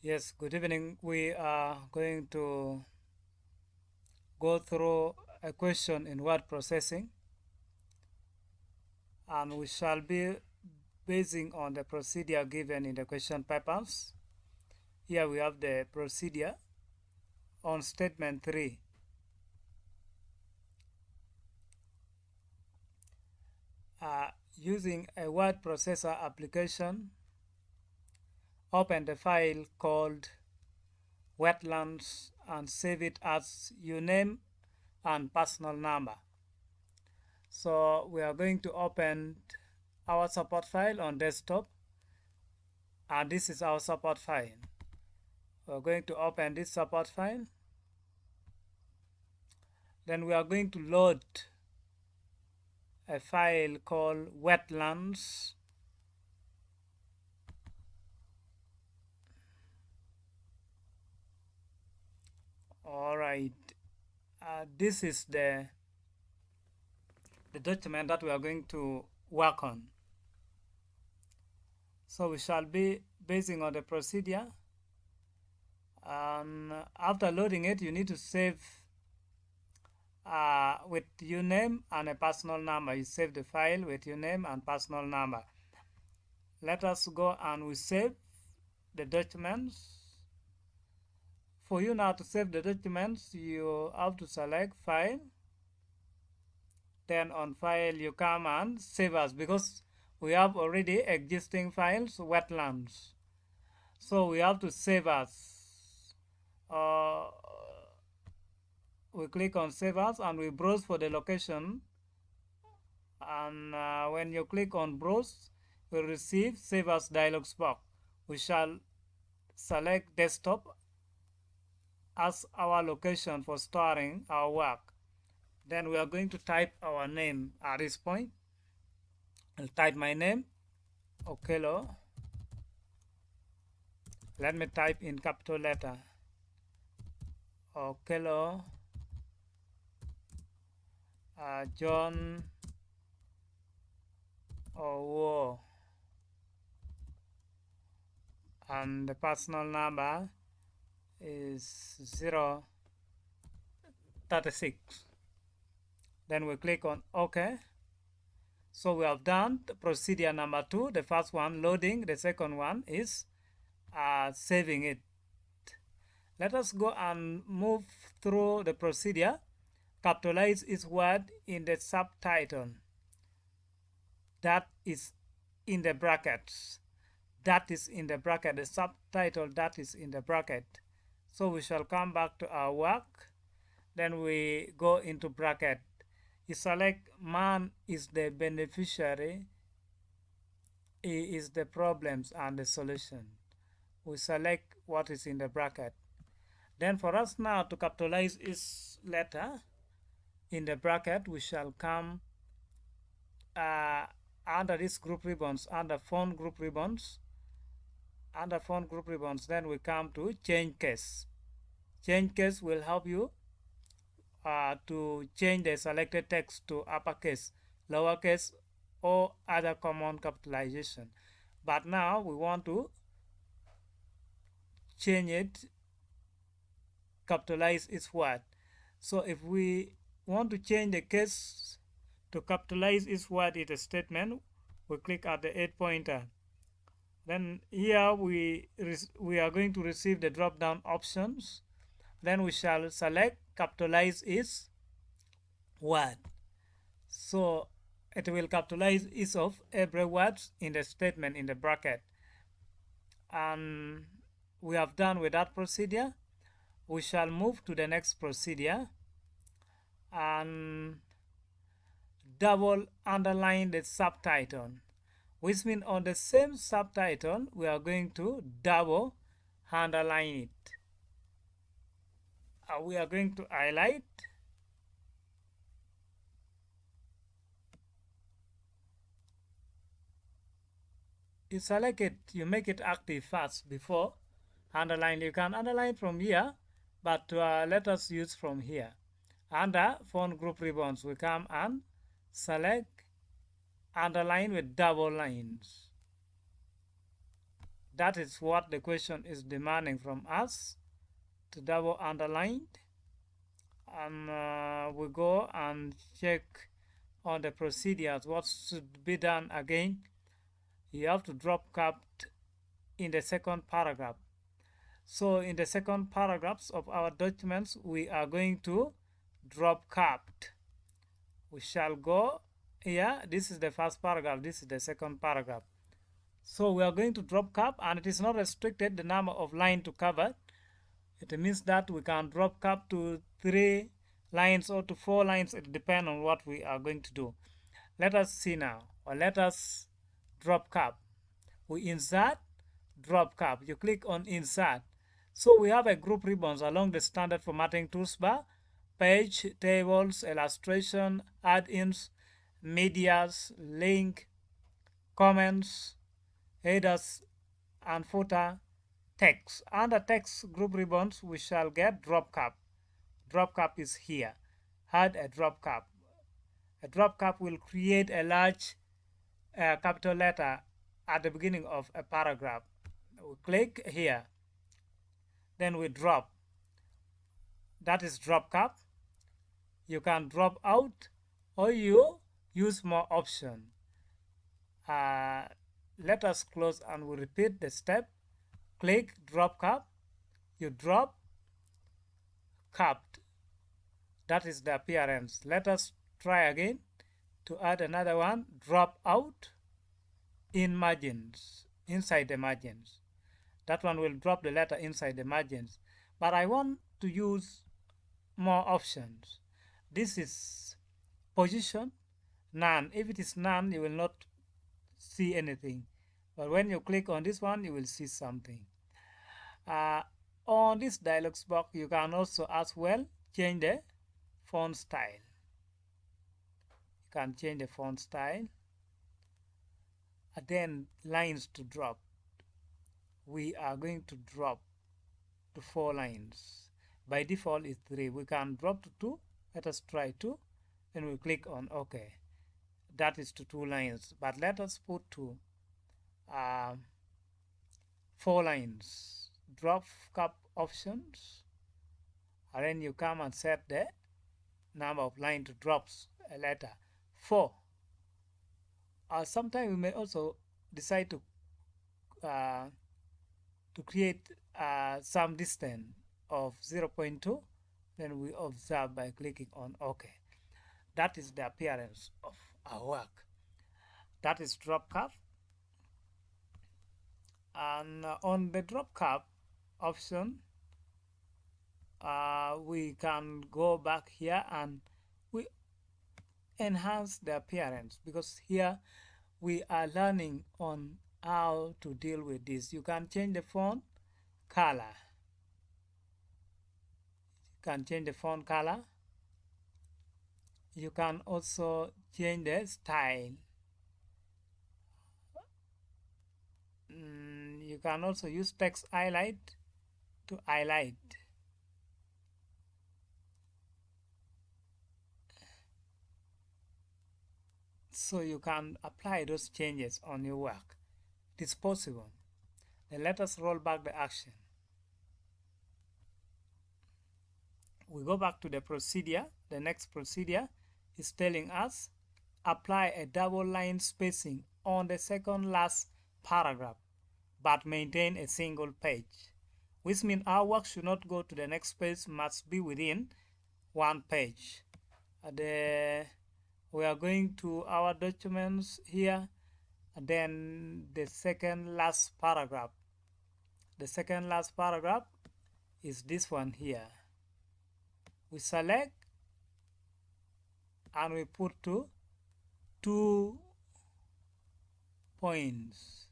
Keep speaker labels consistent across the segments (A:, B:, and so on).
A: Yes, good evening. We are going to go through a question in word processing, and we shall be basing on the procedure given in the question papers. Here we have the procedure on statement 3. Using a word processor application, open the file called wetlands and save it as your name and personal number. So we are going to open our support file on desktop, and this is our support file. We're going to open this support file. Then we are going to load a file called wetlands. All right, this is the document that we are going to work on. So we shall be basing on the procedure, and after loading it, you need to save with your name and a personal number. You save the file with your name and personal number. Let us go and we save the documents. For you now to save the documents, you have to select File. Then on File, you come and Save As, because we have already existing files, wetlands. So we have to Save As. We click on Save As and we browse for the location. And when you click on Browse, you will receive Save As dialog box. We shall select Desktop as our location for storing our work. Then we are going to type our name at this point. I'll type my name, Okelo. Let me type in capital letter, Okelo John Owor, and the personal number is 036. Then we click on OK. So we have done the procedure number 2. The first one, loading. The second one is saving it. Let us go and move through the procedure. Capitalize each word in the subtitle. That is in the brackets. That is in the bracket. The subtitle that is in the bracket. So we shall come back to our work. Then we go into bracket. You select man is the beneficiary, E is the problems and the solution. We select what is in the bracket. Then for us now to capitalize each letter in the bracket, we shall come under this group ribbons, under font group ribbons. Under font group ribbons, then we come to change case. Change case will help you to change the selected text to uppercase, lowercase, or other common capitalization. But now we want to change it, capitalize its word. So if we want to change the case to capitalize its word in a statement, we click at the 8-pointer. Then here we are going to receive the drop-down options. Then we shall select capitalize its word. So it will capitalize each of every word in the statement in the bracket. And we have done with that procedure. We shall move to the next procedure and double underline the subtitle, which means on the same subtitle we are going to double underline it. We are going to highlight. You select it, you make it active first before underline. You can underline from here, but let us use from here. Under font group ribbons, we come and select underline with double lines. That is what the question is demanding from us, to double underline. And we go and check on the procedures what should be done again. You have to drop capped in the second paragraph. So in the second paragraphs of our documents, we are going to drop capped. We shall go here. This is the first paragraph. This is the second paragraph. So we are going to drop cap, and it is not restricted the number of line to cover. It means that we can drop cap to 3 lines or to 4 lines. It depends on what we are going to do. Let us see now, or let us drop cap. We insert, drop cap. You click on insert. So we have a group ribbons along the standard formatting toolbar: page, tables, illustration, add-ins, medias, link, comments, headers and footer, text. Under text group ribbons, we shall get drop cap. Drop cap is here. Add a drop cap. A drop cap will create a large capital letter at the beginning of a paragraph. We click here. Then we drop. That is drop cap. You can drop out or you use more option. Let us close and we repeat the step. Click drop cap. You drop capped. That is the appearance. Let us try again to add another one. Drop out in margins, inside the margins. That one will drop the letter inside the margins. But I want to use more options. This is position, none. If it is none, you will not see anything. But when you click on this one, you will see something. On this dialog box, you can also as well change the font style. You can change the font style. And then lines to drop. We are going to drop to 4 lines. By default is 3. We can drop to 2. Let us try 2. Then we click on OK. That is to 2 lines. But let us put to 4 lines. Drop cap options. And then you come and set the number of line to drops a letter 4. Sometimes we may also decide to create some distance of 0.2. Then we observe by clicking on OK. That is the appearance of our work. That is drop cap. And on the drop cap option, we can go back here and we enhance the appearance, because here we are learning on how to deal with this. You can change the font color. You can change the font color. You can also change the style. You can also use text highlight to highlight. So you can apply those changes on your work. It is possible. Then let us roll back the action. We go back to the procedure. The next procedure is telling us apply a double line spacing on the second last paragraph, but maintain a single page, which means our work should not go to the next page, must be within 1 page. We are going to our documents here, and then the second last paragraph. The second last paragraph is this one here. We select and we put to 2 points.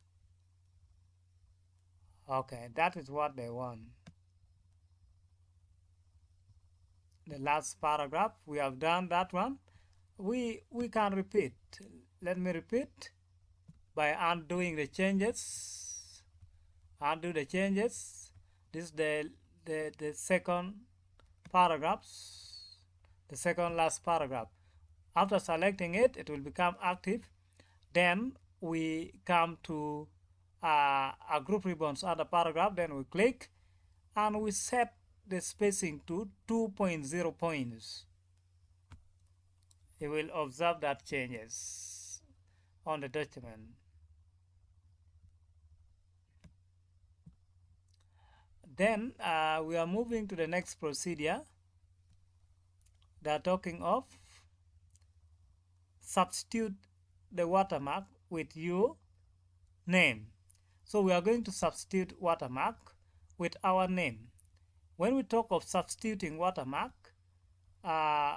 A: Okay, that is what they want. The last paragraph, we have done that one. We can repeat. Let me repeat by undoing the changes. Undo the changes. This is the second paragraphs, the second last paragraph. After selecting it, it will become active. Then we come to a group ribbons at the paragraph, then we click and we set the spacing to 2.0 points. You will observe that changes on the document. Then we are moving to the next procedure. They are talking of substitute the watermark with your name. So we are going to substitute watermark with our name. When we talk of substituting watermark,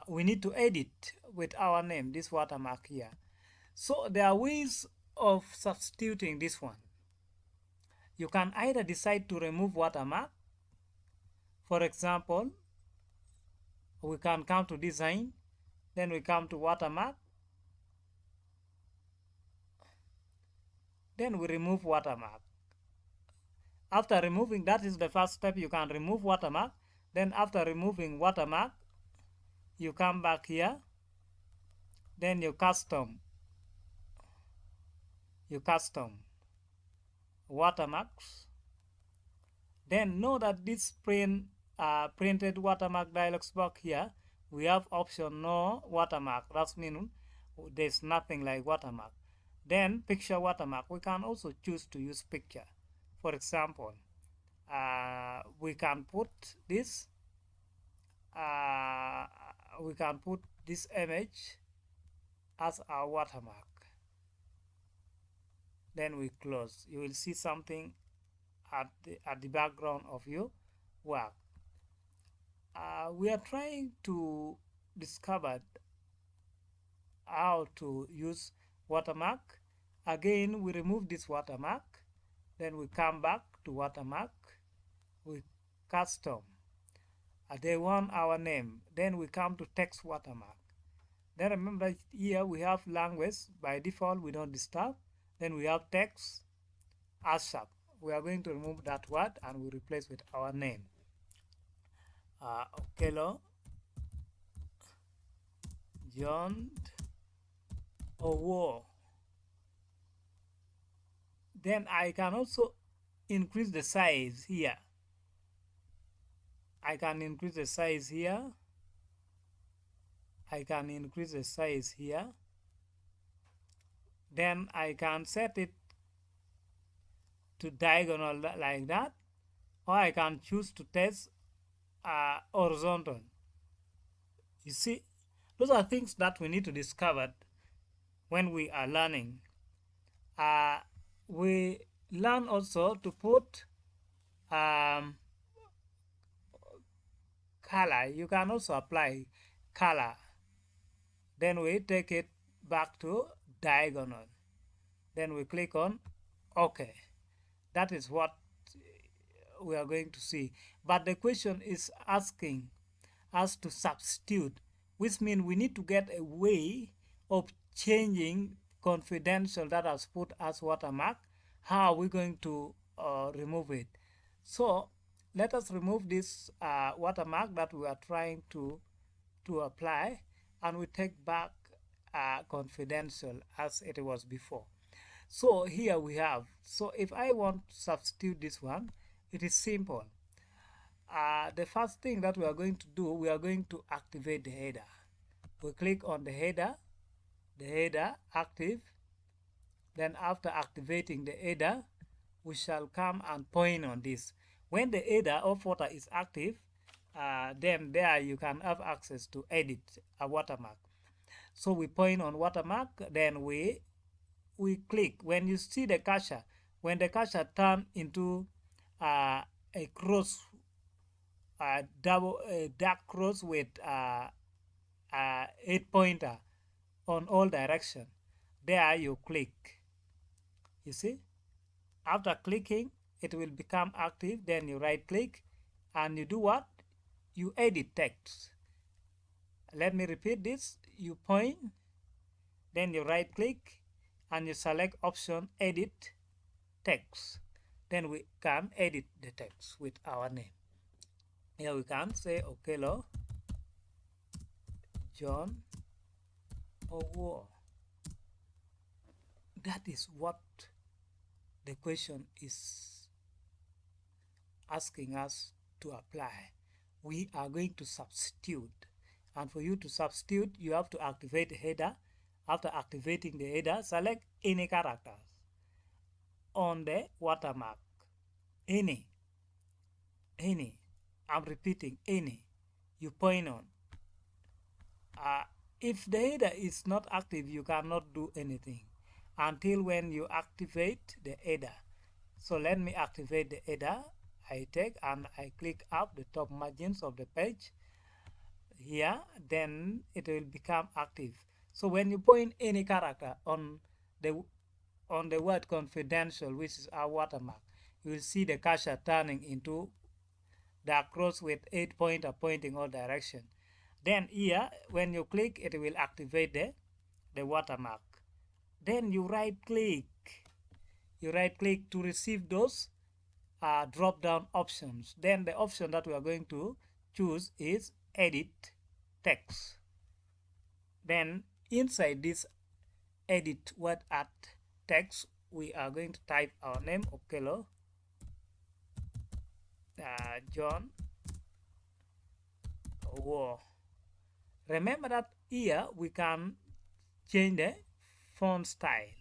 A: we need to edit with our name, this watermark here. So there are ways of substituting this one. You can either decide to remove watermark. For example, we can come to design, then we come to watermark, then we remove watermark. After removing, that is the first step, you can remove watermark. Then after removing watermark, you come back here, then you custom watermarks. Then know that this printed watermark dialog box here, we have option no watermark. That means there's nothing like watermark. Then picture watermark, we can also choose to use picture. For example, we can put this image as our watermark. Then we close. You will see something at the background of your work. We are trying to discover how to use watermark. Again, we remove this watermark, then we come back to watermark, we custom. They want our name, then we come to text watermark. Then remember here we have language, by default we don't disturb. Then we have text, ASAP. We are going to remove that word and we replace with our name. Okello John Owor. Then I can also increase the size here. I can increase the size here. Then I can set it to diagonal like that, or I can choose to test horizontal. You see, those are things that we need to discover when we are learning. We learn also to put color. You can also apply color. Then we take it back to diagonal. Then we click on OK. That is what we are going to see. But the question is asking us to substitute, which means we need to get a way of changing confidential that has put as watermark. How are we going to remove it? So let us remove this watermark that we are trying to apply, and we take back confidential as it was before. So here we have, so if I want to substitute this one, it is simple. The first thing that we are going to do, we are going to activate the header. We click on the header active. Then after activating the header, we shall come and point on this. When the header or footer is active, then there you can have access to edit a watermark. So we point on watermark, then we click. When you see the cursor, when the cursor turn into a cross, dark cross with 8-pointer on all direction, there you click. You see, after clicking, it will become active. Then you right click and you do what? You edit text. Let me repeat this. You point, then you right click and you select option edit text. Then we can edit the text with our name. Here we can say Okello John Owor. That is what the question is asking us to apply. We are going to substitute. And for you to substitute, you have to activate the header. After activating the header, select any characters on the watermark. Any. I'm repeating, any. You point on. If the header is not active, you cannot do anything until when you activate the header. So let me activate the header. I take and I click up the top margins of the page here, then it will become active. So when you point any character on the word confidential, which is our watermark, you will see the cursor turning into the cross with 8 pointer pointing all direction. Then here, when you click, it will activate the watermark. Then you right click to receive those drop down options. Then the option that we are going to choose is edit text. Then inside this edit word at text, we are going to type our name, Okelo John Owor. Remember that here we can change the font style.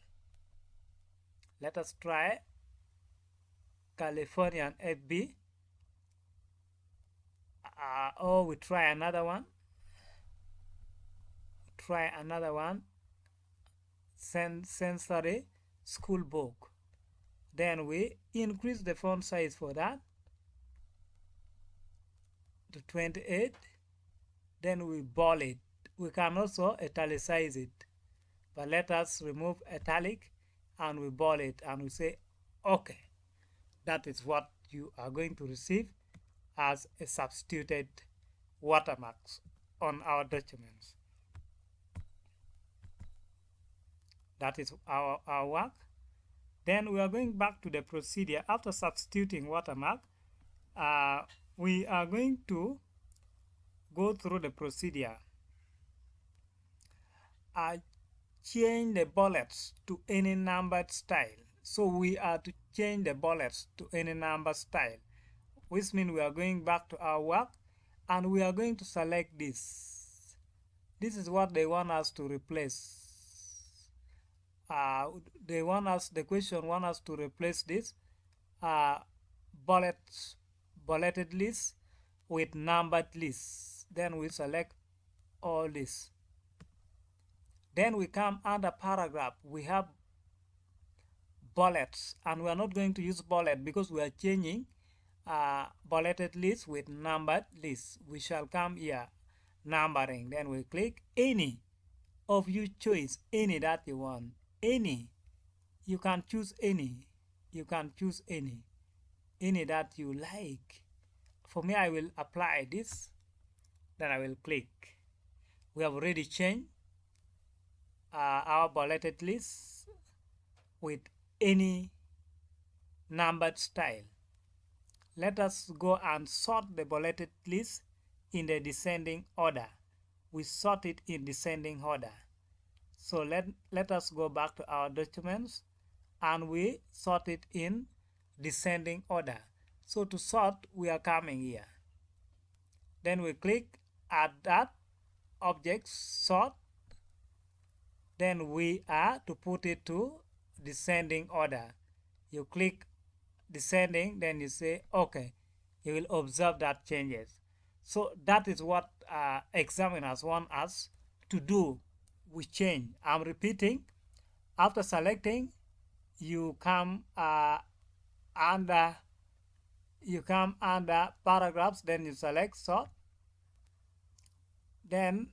A: Let us try Californian FB, or we try another one. Sensory school book. Then we increase the font size for that to 28. Then we bold it. We can also italicize it, but let us remove italic and we bold it and we say OK. That is what you are going to receive as a substituted watermarks on our documents. That is our work. Then we are going back to the procedure. After substituting watermark, we are going to go through the procedure. Change the bullets to any numbered style. So we are to change the bullets to any number style, which means we are going back to our work and we are going to select this. This is what they want us to replace. The question wants us to replace this bulleted list with numbered lists. Then we select all this. Then we come under paragraph. We have bullets, and we are not going to use bullet because we are changing bulleted list with numbered lists. We shall come here, numbering. Then we click any of your choice, any that you want. Any. You can choose any. You can choose any. Any that you like. For me, I will apply this. Then I will click. We have already changed our bulleted list with any numbered style. Let us go and sort the bulleted list in the descending order. We sort it in descending order. So let us go back to our documents and we sort it in descending order. So to sort, we are coming here. Then we click at that object sort. Then we are to put it to descending order. You click descending, then you say OK. You will observe that changes. So that is what examiners want us to do. We change. I'm repeating. After selecting, you come under paragraphs. Then you select sort. Then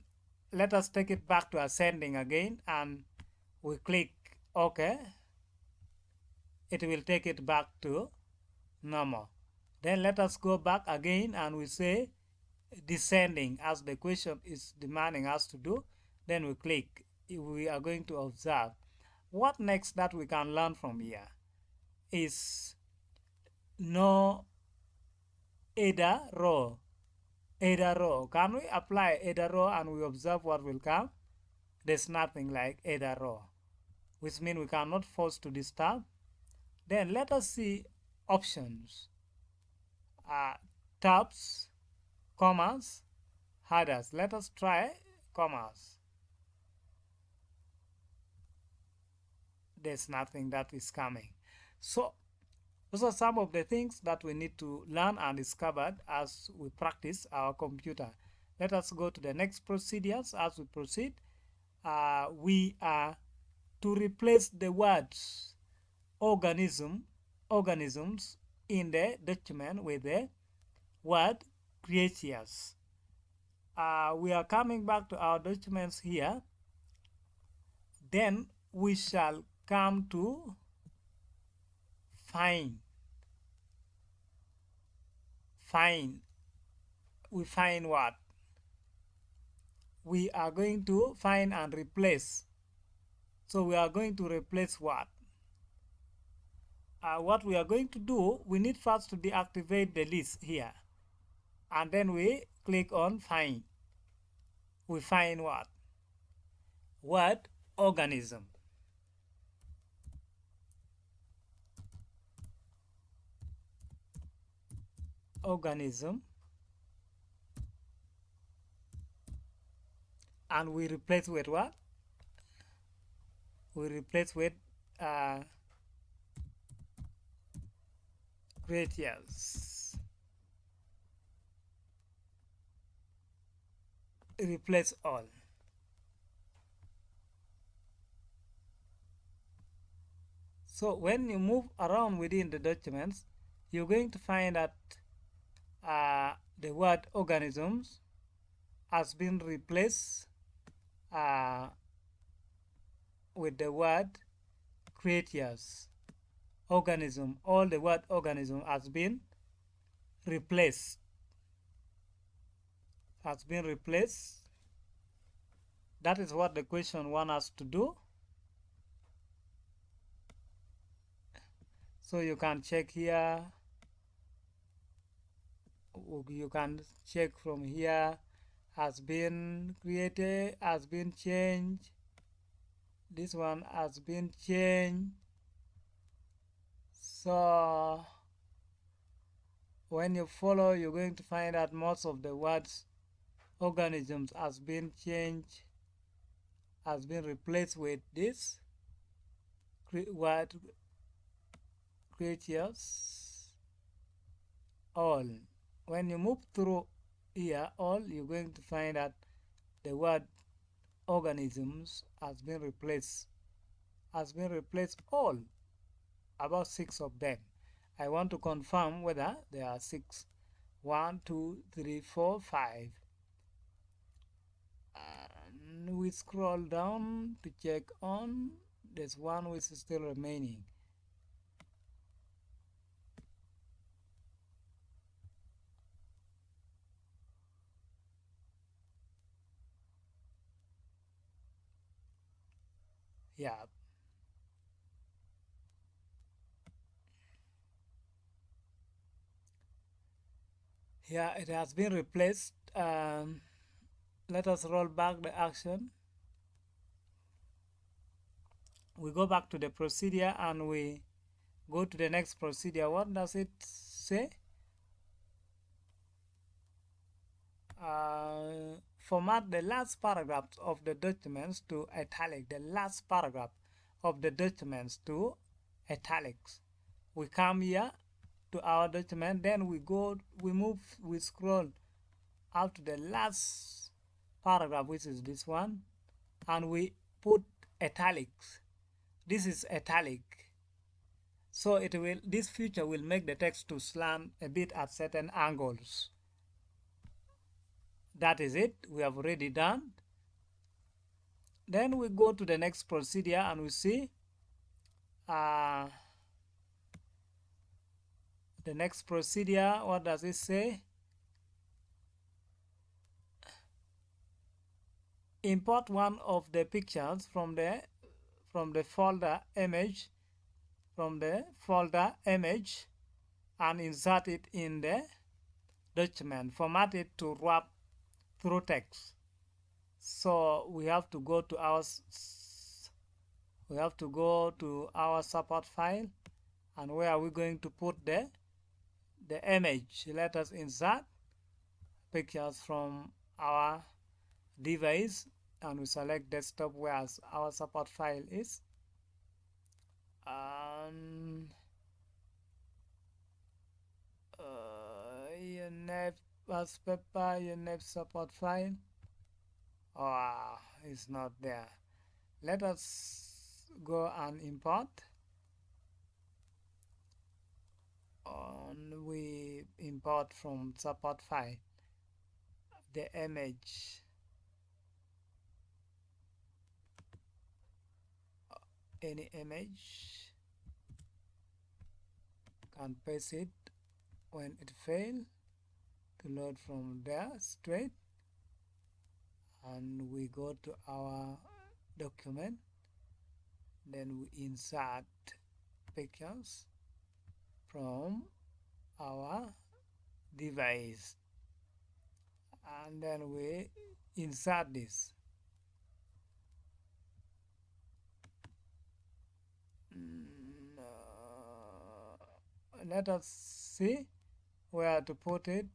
A: let us take it back to ascending again, and we click OK. It will take it back to normal. Then let us go back again and we say descending as the question is demanding us to do. Then we click. We are going to observe. What next that we can learn from here is no either row. Either row. Can we apply either row and we observe what will come? There's nothing like either row, which means we cannot force to disturb. Then let us see options, tabs, commas, headers. Let us try commas. There's nothing that is coming. So those are some of the things that we need to learn and discover as we practice our computer. Let us go to the next procedures. As we proceed, we are to replace the words organisms in the document with the word creatures. We are coming back to our documents here. Then we shall come to find. We find what? We are going to find and replace. So we are going to replace what? What we are going to do, we need first to deactivate the list here. And then we click on find. We find what? Word organism. Organism. And we replace with what? We replace with creatures. Replace all. So when you move around within the documents, you're going to find that the word organisms has been replaced with the word creatures. Organism, all the word organism has been replaced. That is what the question wants us to do. So you can check here. You can check from here. Has been created, has been changed. This one has been changed. So when you follow, you're going to find that most of the words organisms has been changed, has been replaced with this word creatures. All. When you move through here, all, you're going to find that the word organisms has been replaced. All. About 6 of them. I want to confirm whether there are 6. 1, 2, 3, 4, 5. And we scroll down to check on. There's one which is still remaining. Yeah. Yeah, it has been replaced. Let us roll back the action. We go back to the procedure and we go to the next procedure. What does it say? Format the last paragraph of the documents to italic. The last paragraph of the documents to italics. We come here to our document, then we scroll out to the last paragraph, which is this one, and we put italics. This is italic. So this feature will make the text to slant a bit at certain angles. That is it. We have already done. Then we go to the next procedure and we see the next procedure. What does it say? Import one of the pictures from the folder image and insert it in the document. Format it to wrap through text. So we have to go to our support file And where are we going to put the image? Let us insert pictures from our device, and we select desktop where our support file is, and UNEP as paper, UNEP support file. Oh, it's not there. Let us go and import, and we import from support file the image, any image, can paste it. When it fails to load from there straight, and we go to our document, then we insert pictures from our device, and then we insert this. Let us see where to put it.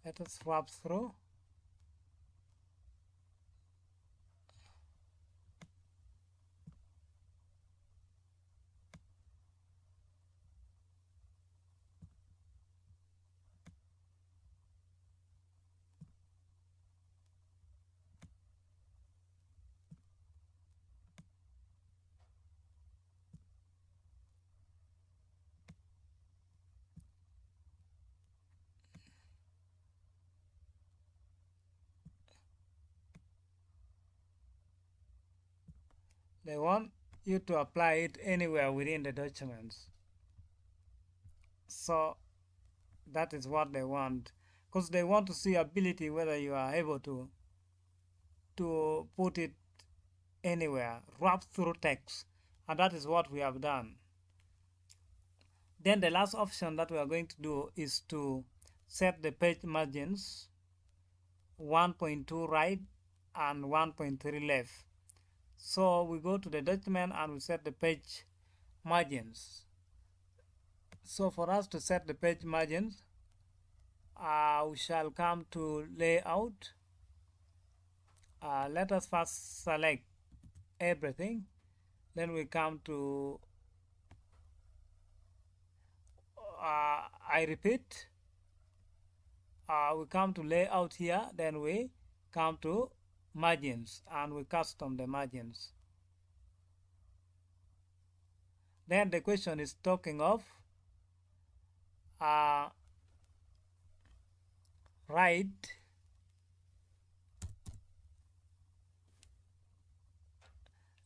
A: Let us swap through. They want you to apply it anywhere within the documents. So that is what they want, because they want to see ability whether you are able to put it anywhere, wrap through text, and that is what we have done. Then the last option that we are going to do is to set the page margins 1.2 right and 1.3 left. So we go to the document and we set the page margins. So for us to set the page margins, we shall come to layout. Let us first select everything. Then we come to, I repeat, we come to layout here. Then we come to margins and we custom the margins. Then the question is talking of right,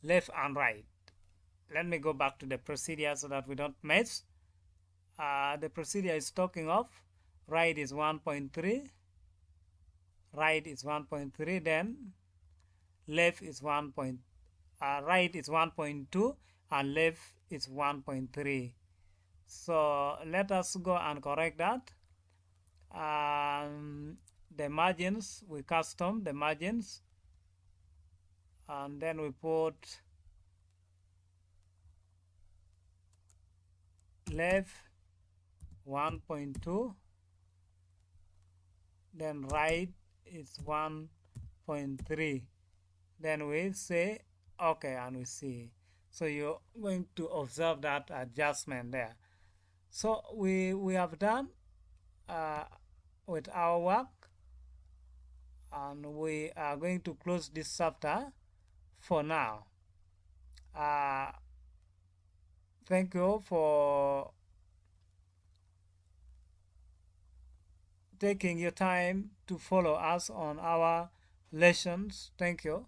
A: left, and right. Let me go back to the procedure so that we don't mess. The procedure is talking of right is 1.3, right is 1.3, then left is right is 1.2, and left is 1.3. So let us go and correct that. The margins, we custom the margins, and then we put left 1.2, then right is 1.3. Then we say okay, and we see. So you're going to observe that adjustment there. So we have done with our work, and we are going to close this chapter for now. Thank you for taking your time to follow us on our lessons. Thank you.